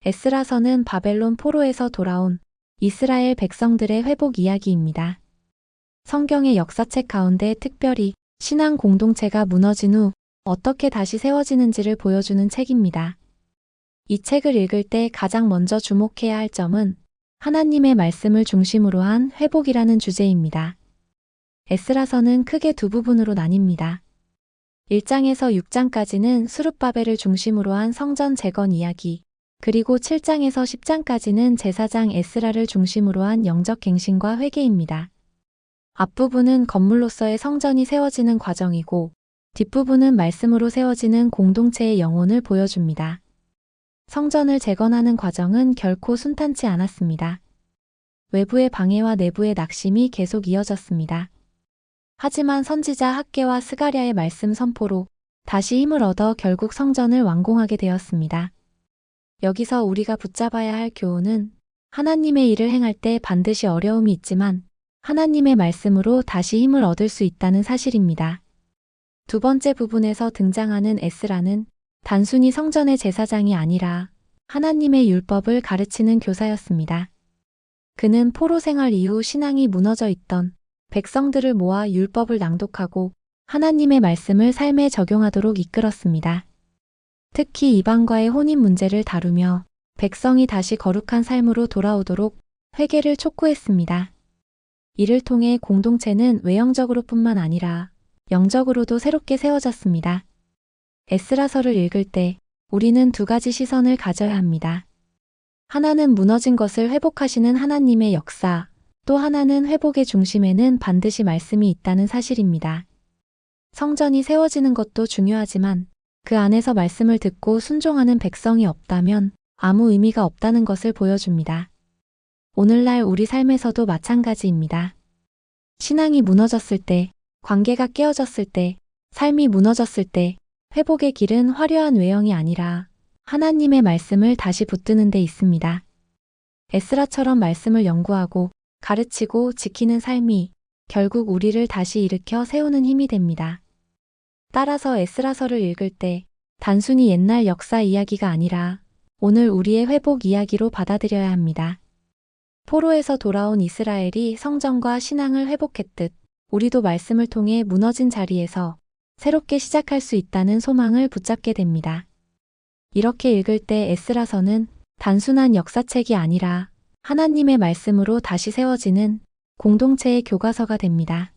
에스라서는 바벨론 포로에서 돌아온 이스라엘 백성들의 회복 이야기입니다. 성경의 역사책 가운데 특별히 신앙 공동체가 무너진 후 어떻게 다시 세워지는지를 보여주는 책입니다. 이 책을 읽을 때 가장 먼저 주목해야 할 점은 하나님의 말씀을 중심으로 한 회복이라는 주제입니다. 에스라서는 크게 두 부분으로 나뉩니다. 1장에서 6장까지는 스룹바벨을 중심으로 한 성전 재건 이야기, 그리고 7장에서 10장까지는 제사장 에스라를 중심으로 한 영적 갱신과 회개입니다. 앞부분은 건물로서의 성전이 세워지는 과정이고 뒷부분은 말씀으로 세워지는 공동체의 영혼을 보여줍니다. 성전을 재건하는 과정은 결코 순탄치 않았습니다. 외부의 방해와 내부의 낙심이 계속 이어졌습니다. 하지만 선지자 학개와 스가랴의 말씀 선포로 다시 힘을 얻어 결국 성전을 완공하게 되었습니다. 여기서 우리가 붙잡아야 할 교훈은 하나님의 일을 행할 때 반드시 어려움이 있지만 하나님의 말씀으로 다시 힘을 얻을 수 있다는 사실입니다. 두 번째 부분에서 등장하는 에스라는 단순히 성전의 제사장이 아니라 하나님의 율법을 가르치는 교사였습니다. 그는 포로 생활 이후 신앙이 무너져 있던 백성들을 모아 율법을 낭독하고 하나님의 말씀을 삶에 적용하도록 이끌었습니다. 특히 이방과의 혼인 문제를 다루며 백성이 다시 거룩한 삶으로 돌아오도록 회개를 촉구했습니다. 이를 통해 공동체는 외형적으로뿐만 아니라 영적으로도 새롭게 세워졌습니다. 에스라서를 읽을 때 우리는 두 가지 시선을 가져야 합니다. 하나는 무너진 것을 회복하시는 하나님의 역사, 또 하나는 회복의 중심에는 반드시 말씀이 있다는 사실입니다. 성전이 세워지는 것도 중요하지만 그 안에서 말씀을 듣고 순종하는 백성이 없다면 아무 의미가 없다는 것을 보여줍니다. 오늘날 우리 삶에서도 마찬가지입니다. 신앙이 무너졌을 때, 관계가 깨어졌을 때, 삶이 무너졌을 때 회복의 길은 화려한 외형이 아니라 하나님의 말씀을 다시 붙드는 데 있습니다. 에스라처럼 말씀을 연구하고 가르치고 지키는 삶이 결국 우리를 다시 일으켜 세우는 힘이 됩니다. 따라서 에스라서를 읽을 때 단순히 옛날 역사 이야기가 아니라 오늘 우리의 회복 이야기로 받아들여야 합니다. 포로에서 돌아온 이스라엘이 성전과 신앙을 회복했듯 우리도 말씀을 통해 무너진 자리에서 새롭게 시작할 수 있다는 소망을 붙잡게 됩니다. 이렇게 읽을 때 에스라서는 단순한 역사책이 아니라 하나님의 말씀으로 다시 세워지는 공동체의 교과서가 됩니다.